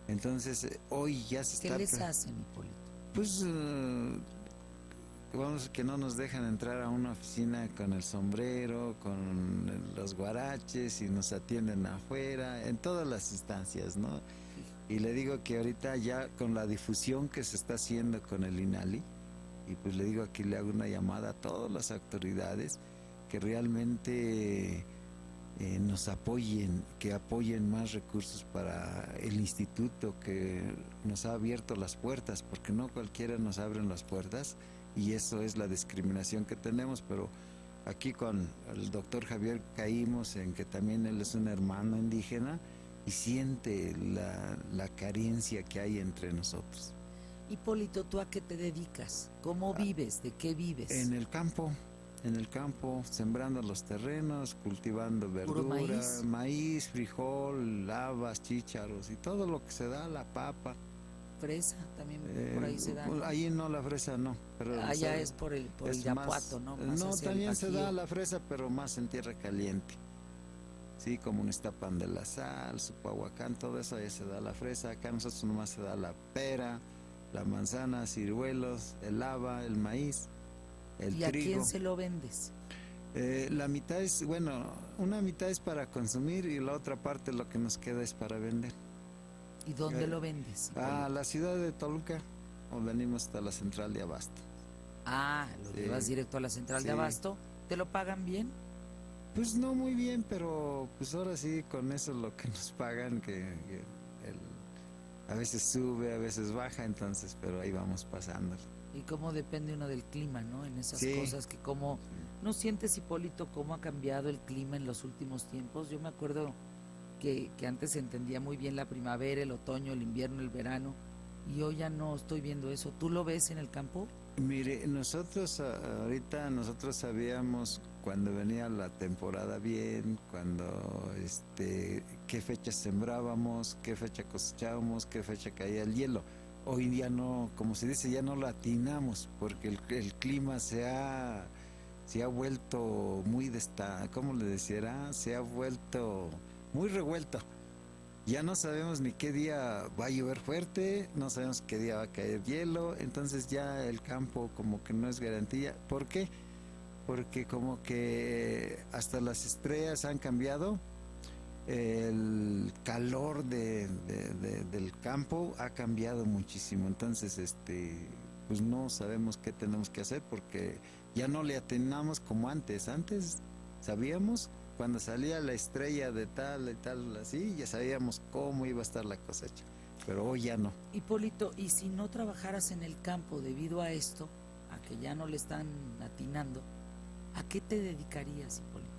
[SPEAKER 10] Entonces, hoy ya se está...
[SPEAKER 3] ¿Qué les hacen, Hipólito?
[SPEAKER 10] Pues, vamos, que no nos dejan entrar a una oficina con el sombrero, con los guaraches, y nos atienden afuera, en todas las instancias, ¿no? Y le digo que ahorita ya con la difusión que se está haciendo con el INALI, y pues le digo, aquí le hago una llamada a todas las autoridades que realmente nos apoyen, que apoyen más recursos para el instituto, que nos ha abierto las puertas, porque no cualquiera nos abren las puertas, y eso es la discriminación que tenemos. Pero aquí con el doctor Javier caímos en que también él es un hermano indígena y siente la carencia que hay entre nosotros.
[SPEAKER 3] Hipólito, ¿tú a qué te dedicas? ¿Cómo vives? ¿De qué vives?
[SPEAKER 10] En el campo, sembrando los terrenos, cultivando verdura, maíz, frijol, habas, chícharos y todo lo que se da, la papa.
[SPEAKER 3] Fresa también por ahí se da, ¿no?
[SPEAKER 10] Allí no, la fresa no. Pero
[SPEAKER 3] allá es por el Irapuato, ¿no? Más
[SPEAKER 10] no, también se da la
[SPEAKER 3] fresa,
[SPEAKER 10] fresa, pero más en tierra caliente. Sí, como un Iztapan de la Sal, Supahuacán, todo eso ya se da la fresa. Acá nosotros nomás se da la pera, la manzana, ciruelos, el haba, el maíz, el trigo.
[SPEAKER 3] ¿Y a quién se lo vendes?
[SPEAKER 10] La mitad es, una mitad es para consumir y la otra parte lo que nos queda es para vender.
[SPEAKER 3] ¿Y dónde lo vendes?
[SPEAKER 10] A la ciudad de Toluca, o venimos hasta la central de Abasto.
[SPEAKER 3] Lo llevas directo a la central de Abasto. ¿Te lo pagan bien?
[SPEAKER 10] Pues no muy bien, pero pues ahora sí, con eso lo que nos pagan, a veces sube, a veces baja, entonces, pero ahí vamos pasando.
[SPEAKER 3] Y cómo depende uno del clima, ¿no? En esas cosas que como... ¿No sientes, Hipólito, cómo ha cambiado el clima en los últimos tiempos? Yo me acuerdo que antes se entendía muy bien la primavera, el otoño, el invierno, el verano, y hoy ya no estoy viendo eso. ¿Tú lo ves en el campo?
[SPEAKER 10] Mire, nosotros sabíamos cuando venía la temporada bien, cuando qué fecha sembrábamos, qué fecha cosechábamos, qué fecha caía el hielo. Hoy día no, como se dice, ya no lo atinamos, porque el clima se ha vuelto muy ¿cómo le decía? Se ha vuelto muy revuelto. Ya no sabemos ni qué día va a llover fuerte, no sabemos qué día va a caer hielo, entonces ya el campo como que no es garantía. ¿Por qué? Porque como que hasta las estrellas han cambiado, el calor del campo ha cambiado muchísimo, entonces pues no sabemos qué tenemos que hacer, porque ya no le atinamos como antes. Antes sabíamos cuando salía la estrella de tal y tal, así, ya sabíamos cómo iba a estar la cosecha, pero hoy ya no.
[SPEAKER 3] Hipólito, ¿y si no trabajaras en el campo debido a esto, a que ya no le están atinando, ¿A qué te dedicarías, Hipólito?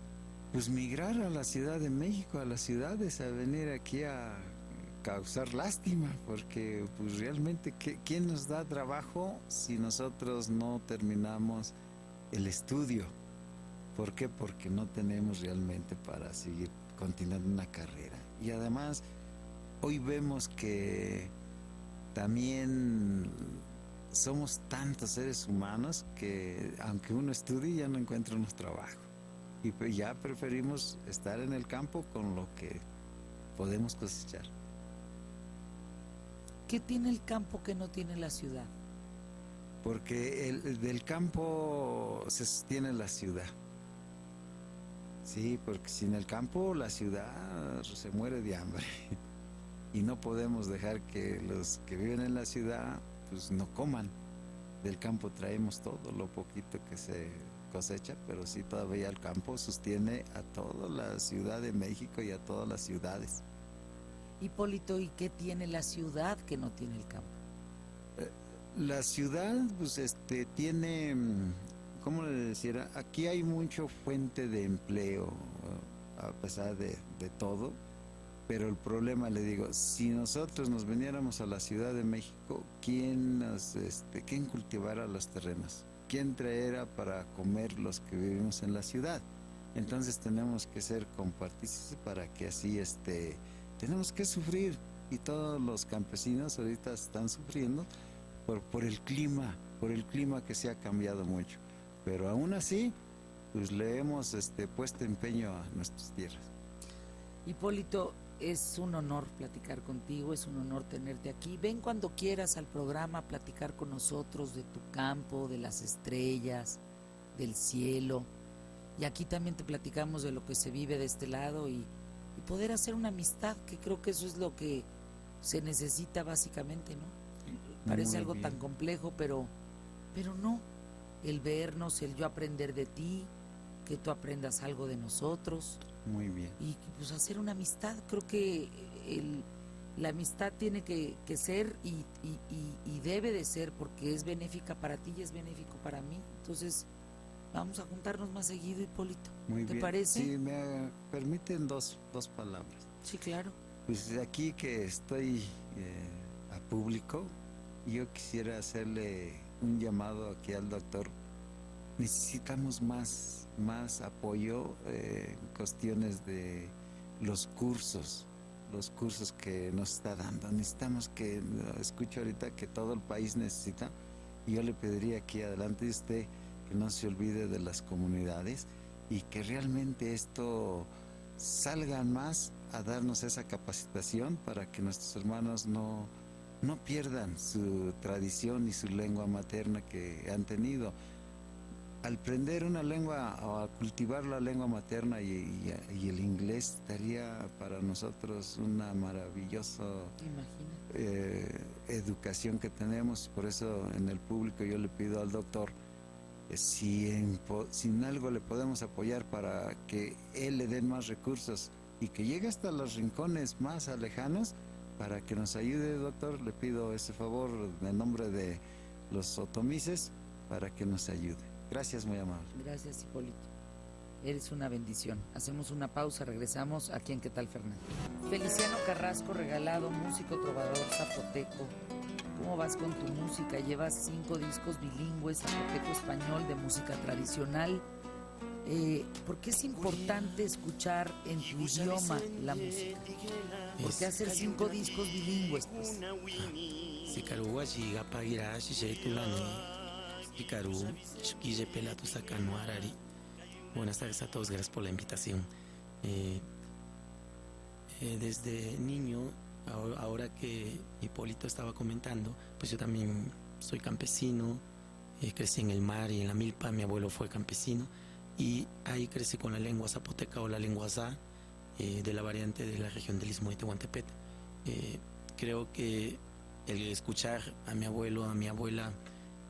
[SPEAKER 10] Pues migrar a la Ciudad de México, a las ciudades, a venir aquí a causar lástima, porque pues realmente, ¿quién nos da trabajo si nosotros no terminamos el estudio? ¿Por qué? Porque no tenemos realmente para seguir continuando una carrera. Y además, hoy vemos que también somos tantos seres humanos que aunque uno estudie ya no encuentra unos trabajo. Y pues ya preferimos estar en el campo con lo que podemos cosechar.
[SPEAKER 3] ¿Qué tiene el campo que no tiene la ciudad?
[SPEAKER 10] Porque del campo se sostiene la ciudad. Sí, porque sin el campo la ciudad se muere de hambre. Y no podemos dejar que los que viven en la ciudad pues no coman. Del campo traemos todo, lo poquito que se cosecha, pero sí todavía el campo sostiene a toda la Ciudad de México y a todas las ciudades.
[SPEAKER 3] Hipólito, ¿y qué tiene la ciudad que no tiene el campo?
[SPEAKER 10] La ciudad pues tiene, ¿cómo le decía? Aquí hay mucho fuente de empleo, a pesar de todo. Pero el problema, le digo, si nosotros nos viniéramos a la Ciudad de México, ¿quién cultivara los terrenos? ¿Quién traerá para comer los que vivimos en la ciudad? Entonces tenemos que ser compartícimes para que así tenemos que sufrir, y todos los campesinos ahorita están sufriendo por el clima que se ha cambiado mucho. Pero aún así, pues le hemos puesto empeño a nuestras tierras.
[SPEAKER 3] Hipólito, es un honor platicar contigo, es un honor tenerte aquí. Ven cuando quieras al programa a platicar con nosotros de tu campo, de las estrellas, del cielo. Y aquí también te platicamos de lo que se vive de este lado y poder hacer una amistad, que creo que eso es lo que se necesita básicamente, ¿no? Parece
[SPEAKER 10] Muy
[SPEAKER 3] algo
[SPEAKER 10] bien.
[SPEAKER 3] tan complejo, pero no. El vernos, el yo aprender de ti, que tú aprendas algo de nosotros.
[SPEAKER 10] Muy bien.
[SPEAKER 3] Y pues hacer una amistad, creo que la amistad tiene que ser y debe de ser, porque es benéfica para ti y es benéfico para mí. Entonces vamos a juntarnos más seguido, Hipólito.
[SPEAKER 10] Muy
[SPEAKER 3] ¿Te
[SPEAKER 10] bien.
[SPEAKER 3] parece?
[SPEAKER 10] Sí, me permiten dos palabras.
[SPEAKER 3] Sí, claro.
[SPEAKER 10] Pues aquí que estoy a público, yo quisiera hacerle un llamado aquí al doctor. Necesitamos más apoyo en cuestiones de los cursos que nos está dando. Necesitamos que, escucho ahorita que todo el país necesita, y yo le pediría aquí adelante de usted que no se olvide de las comunidades y que realmente esto salgan más a darnos esa capacitación para que nuestros hermanos no pierdan su tradición y su lengua materna que han tenido. Al aprender una lengua o a cultivar la lengua materna y el inglés estaría para nosotros una maravillosa educación que tenemos. Por eso en el público yo le pido al doctor si en algo le podemos apoyar para que él le den más recursos y que llegue hasta los rincones más lejanos para que nos ayude, doctor. Le pido ese favor en nombre de los otomices para que nos ayude. Gracias, muy amable.
[SPEAKER 3] Gracias, Hipólito. Eres una bendición. Hacemos una pausa, regresamos aquí en ¿Qué tal, Fernando? Feliciano Carrasco Regalado, músico, trovador, zapoteco. ¿Cómo vas con tu música? Llevas 5 discos bilingües, zapoteco español, de música tradicional. ¿Por qué es importante escuchar en tu idioma la música? ¿Por qué hacer 5 discos bilingües? Pues?
[SPEAKER 11] Buenas tardes a todos, gracias por la invitación. Desde niño, ahora que Hipólito estaba comentando, pues yo también soy campesino, crecí en el mar y en la milpa, mi abuelo fue campesino y ahí crecí con la lengua zapoteca o la lengua zá, de la variante de la región del Istmo de Tehuantepec. Creo que el escuchar a mi abuelo, a mi abuela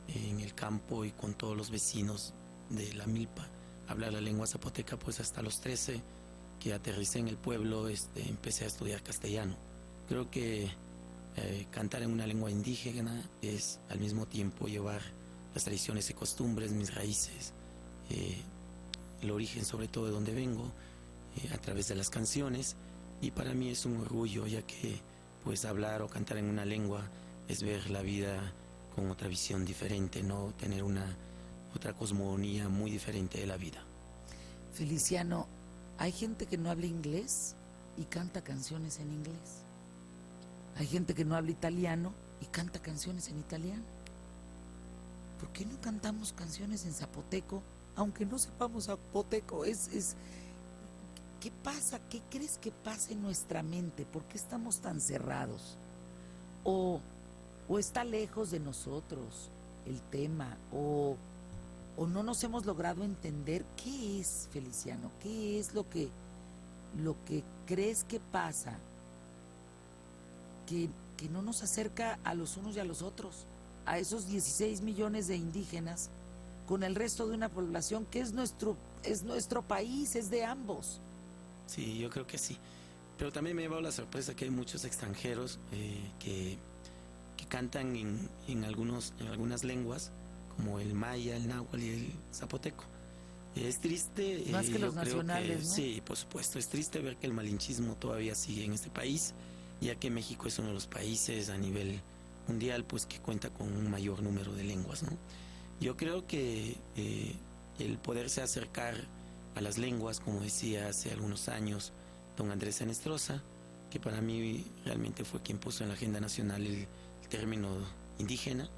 [SPEAKER 11] en el campo y con todos los vecinos de la milpa hablar la lengua zapoteca, pues hasta los 13 que aterricé en el pueblo empecé a estudiar castellano. Creo que cantar en una lengua indígena es al mismo tiempo llevar las tradiciones y costumbres, mis raíces, el origen sobre todo de donde vengo, a través de las canciones, y para mí es un orgullo, ya que pues hablar o cantar en una lengua es ver la vida con otra visión diferente, no tener otra cosmogonía muy diferente de la vida.
[SPEAKER 3] Feliciano, hay gente que no habla inglés y canta canciones en inglés. Hay gente que no habla italiano y canta canciones en italiano. ¿Por qué no cantamos canciones en zapoteco, aunque no sepamos zapoteco? ¿Qué pasa? ¿Qué crees que pasa en nuestra mente? ¿Por qué estamos tan cerrados? ¿O está lejos de nosotros el tema? ¿O no nos hemos logrado entender qué es, Feliciano? ¿Qué es lo que crees que pasa que no nos acerca a los unos y a los otros, a esos 16 millones de indígenas con el resto de una población que es nuestro país, es de ambos?
[SPEAKER 11] Sí, yo creo que sí, pero también me ha llevado la sorpresa que hay muchos extranjeros que cantan en algunas lenguas, como el maya, el náhuatl y el zapoteco. Es triste.
[SPEAKER 3] Más que los nacionales, ¿no?
[SPEAKER 11] Sí, por supuesto. Es triste ver que el malinchismo todavía sigue en este país, ya que México es uno de los países a nivel mundial pues que cuenta con un mayor número de lenguas, ¿no? Yo creo que el poderse acercar a las lenguas, como decía hace algunos años don Andrés Enestrosa, que para mí realmente fue quien puso en la agenda nacional el término indígena,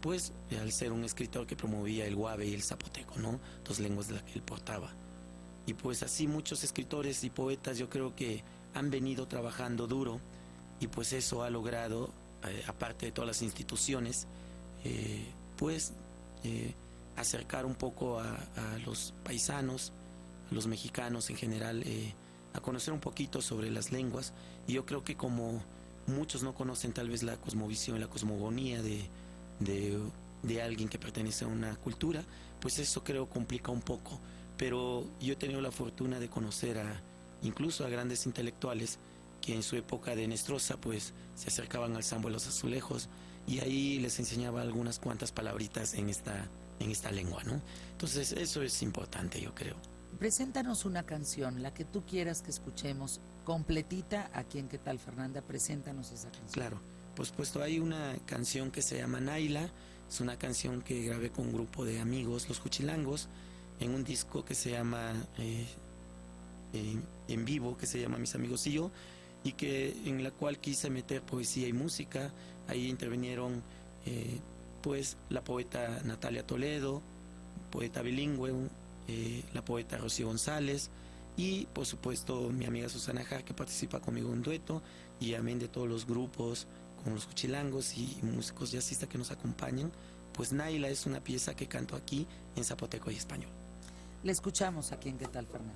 [SPEAKER 11] pues al ser un escritor que promovía el guave y el zapoteco, ¿no? Dos lenguas de las que él portaba. Y pues así muchos escritores y poetas yo creo que han venido trabajando duro, y pues eso ha logrado, aparte de todas las instituciones, acercar un poco a los paisanos, a los mexicanos en general, a conocer un poquito sobre las lenguas. Y yo creo que como muchos no conocen tal vez la cosmovisión y la cosmogonía de alguien que pertenece a una cultura, pues eso creo complica un poco. Pero yo he tenido la fortuna de conocer incluso a grandes intelectuales que en su época de Enestrosa pues se acercaban al Sambo de los Azulejos, y ahí les enseñaba algunas cuantas palabritas en esta lengua, ¿no? Entonces eso es importante, yo creo.
[SPEAKER 3] Preséntanos una canción, la que tú quieras que escuchemos, completita. Aquí en ¿Qué tal, Fernanda? Preséntanos esa canción.
[SPEAKER 11] Claro, pues puesto hay una canción que se llama Naila, es una canción que grabé con un grupo de amigos, los Juchilangos, en un disco que se llama en vivo, que se llama Mis Amigos y Yo, y en la cual quise meter poesía y música. Ahí intervinieron pues la poeta Natalia Toledo, poeta bilingüe, la poeta Rocío González, y por supuesto mi amiga Susana Jar, que participa conmigo en un dueto, y amén de todos los grupos con los Juchilangos y músicos jazzistas que nos acompañan. Pues Naila es una pieza que canto aquí en zapoteco y español.
[SPEAKER 3] Le escuchamos aquí en ¿Qué tal, Fernanda?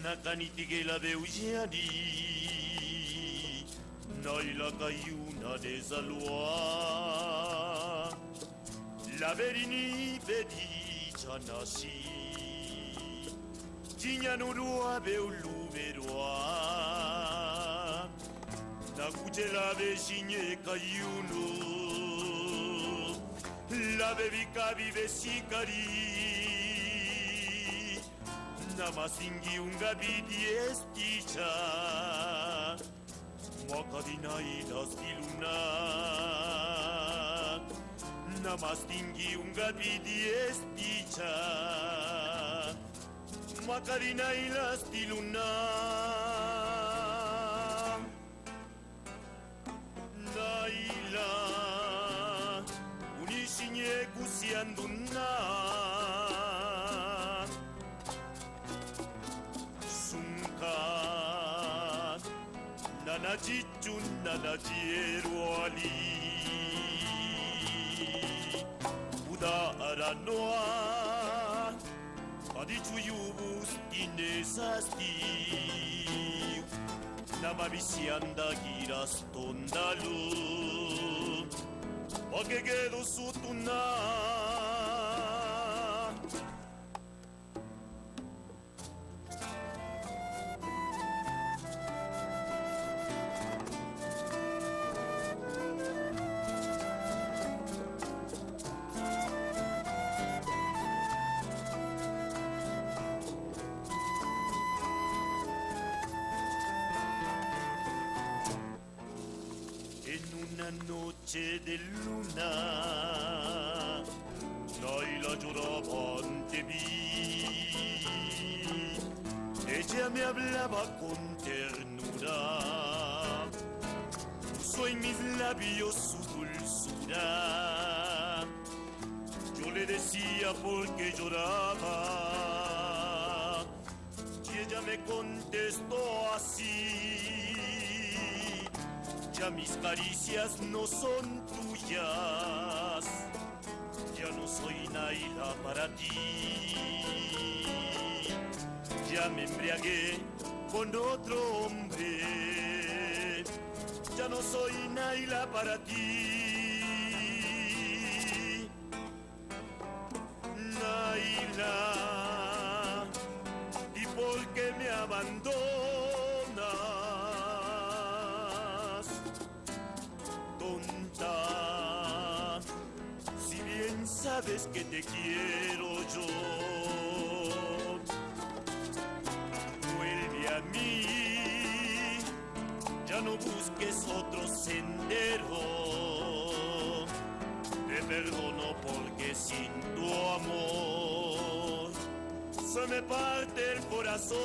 [SPEAKER 2] Nakanitigela beugiani Naila kayuna desalua La verini bedi chanasi Jinyanurua beulu berua Nakujela besinye kayunu La bebika vive sikari Namasingi unga bidiesticha Makadinai dastiluna Namastingi unga bidiesticha Makadinai dastiluna Naila Unishinye kusianduna Nanajichun nanajieru ali Uda aranoa Adichu yubus inesasti Namamisianda giras tondalu o que quedo sutuna. Una noche de luna, Naila lloraba ante mí. Ella me hablaba con ternura, puso en mis labios su dulzura. Yo le decía por qué lloraba, y ella me contestó así: ya mis caricias no son tuyas, ya no soy Naila para ti. Ya me embriagué con otro hombre, ya no soy Naila para ti. Naila, ¿y por qué me abandonas? Tonta, si bien sabes que te quiero yo, vuelve a mí, ya no busques otro sendero. Te perdono porque sin tu amor se me parte el corazón.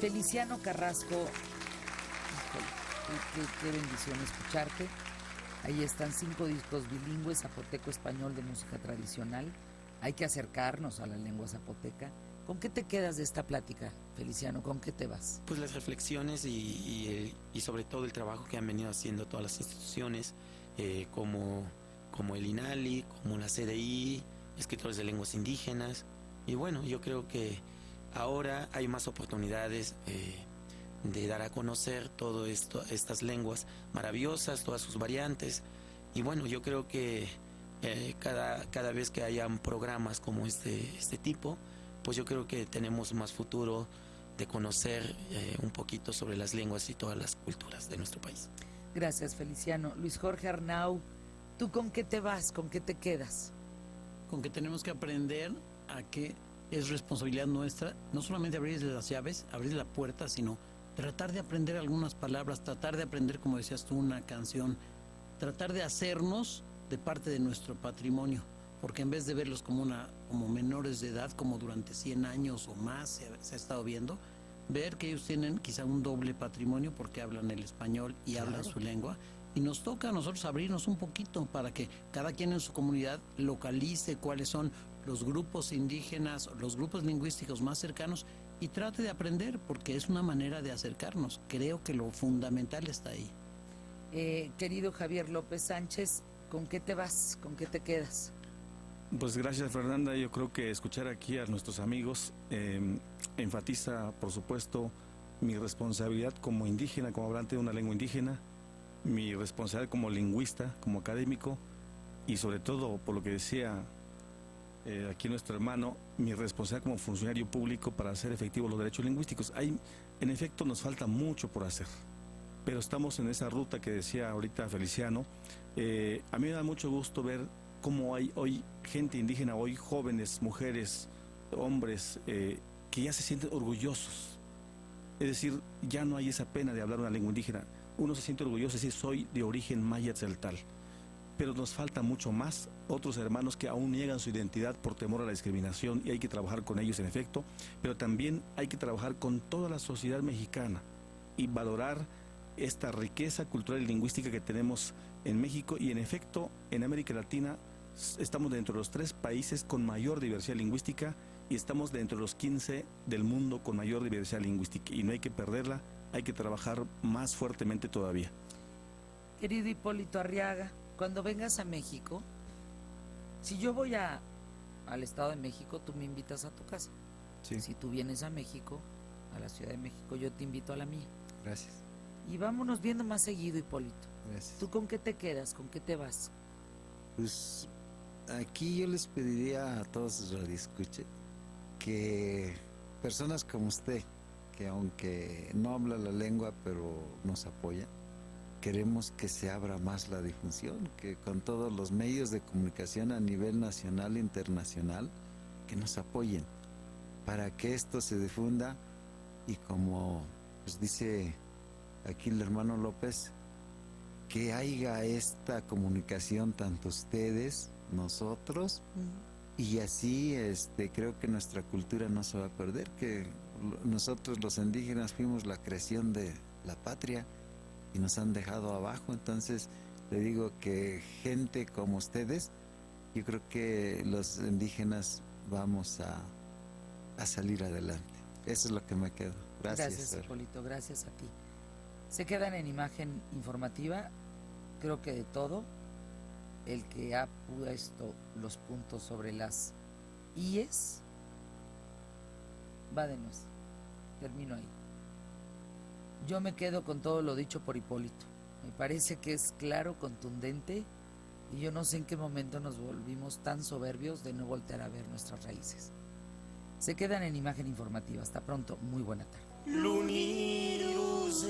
[SPEAKER 3] Feliciano Carrasco, híjole, qué bendición escucharte. Ahí están 5 discos bilingües, zapoteco-español de música tradicional. Hay que acercarnos a la lengua zapoteca. ¿Con qué te quedas de esta plática, Feliciano? ¿Con qué te vas?
[SPEAKER 11] Pues las reflexiones y sobre todo el trabajo que han venido haciendo todas las instituciones, como el INALI, como la CDI, escritores de lenguas indígenas. Y bueno, yo creo que ahora hay más oportunidades de dar a conocer todo esto, estas lenguas maravillosas, todas sus variantes. Y bueno, yo creo que cada vez que hayan programas como este tipo, pues yo creo que tenemos más futuro de conocer un poquito sobre las lenguas y todas las culturas de nuestro país.
[SPEAKER 3] Gracias, Feliciano. Luis Jorge Arnau, ¿tú con qué te vas? ¿Con qué te quedas?
[SPEAKER 5] Con que tenemos que aprender a que es responsabilidad nuestra, no solamente abrirle las llaves, abrir la puerta, sino tratar de aprender algunas palabras, tratar de aprender, como decías tú, una canción, tratar de hacernos de parte de nuestro patrimonio, porque en vez de verlos como menores de edad, como durante 100 años o más se ha estado viendo, ver que ellos tienen quizá un doble patrimonio porque hablan el español y hablan su lengua, y nos toca a nosotros abrirnos un poquito para que cada quien en su comunidad localice cuáles son los grupos indígenas, los grupos lingüísticos más cercanos y trate de aprender, porque es una manera de acercarnos. Creo que lo fundamental está ahí.
[SPEAKER 3] Querido Javier López Sánchez, ¿con qué te vas? ¿Con qué te quedas?
[SPEAKER 4] Pues gracias, Fernanda. Yo creo que escuchar aquí a nuestros amigos enfatiza, por supuesto, mi responsabilidad como indígena, como hablante de una lengua indígena, mi responsabilidad como lingüista, como académico y sobre todo, por lo que decía aquí nuestro hermano, mi responsabilidad como funcionario público para hacer efectivos los derechos lingüísticos. En efecto, nos falta mucho por hacer, pero estamos en esa ruta que decía ahorita Feliciano. A mí me da mucho gusto ver cómo hay hoy gente indígena, hoy jóvenes, mujeres, hombres, que ya se sienten orgullosos. Es decir, ya no hay esa pena de hablar una lengua indígena. Uno se siente orgulloso de decir, soy de origen maya tzeltal. Pero nos falta mucho más, otros hermanos que aún niegan su identidad por temor a la discriminación, y hay que trabajar con ellos en efecto, pero también hay que trabajar con toda la sociedad mexicana y valorar esta riqueza cultural y lingüística que tenemos en México y en efecto en América Latina. Estamos dentro de los 3 países con mayor diversidad lingüística y estamos dentro de los 15 del mundo con mayor diversidad lingüística. Y no hay que perderla, hay que trabajar más fuertemente todavía.
[SPEAKER 3] Querido Hipólito Arriaga, cuando vengas a México, si yo voy al Estado de México, tú me invitas a tu casa.
[SPEAKER 10] Sí.
[SPEAKER 3] Si tú vienes a México, a la Ciudad de México, yo te invito a la mía.
[SPEAKER 10] Gracias.
[SPEAKER 3] Y vámonos viendo más seguido, Hipólito.
[SPEAKER 10] Gracias.
[SPEAKER 3] ¿Tú con qué te quedas? ¿Con qué te vas?
[SPEAKER 10] Pues aquí yo les pediría a todos los radioescuchas que personas como usted, que aunque no habla la lengua, pero nos apoya, queremos que se abra más la difusión, que con todos los medios de comunicación a nivel nacional e internacional, que nos apoyen para que esto se difunda y como pues dice aquí el hermano López, que haya esta comunicación tanto ustedes, nosotros, y así creo que nuestra cultura no se va a perder, que nosotros los indígenas fuimos la creación de la patria y nos han dejado abajo. Entonces le digo que gente como ustedes, yo creo que los indígenas vamos a salir adelante. Eso es lo que me quedo.
[SPEAKER 3] Gracias, Hipólito, gracias a ti. Se quedan en imagen informativa, creo que de todo, el que ha puesto los puntos sobre las IES va de nuez. Termino ahí. Yo me quedo con todo lo dicho por Hipólito. Me parece que es claro, contundente, y yo no sé en qué momento nos volvimos tan soberbios de no voltear a ver nuestras raíces. Se quedan en imagen informativa. Hasta pronto. Muy buena tarde.
[SPEAKER 2] L'unirus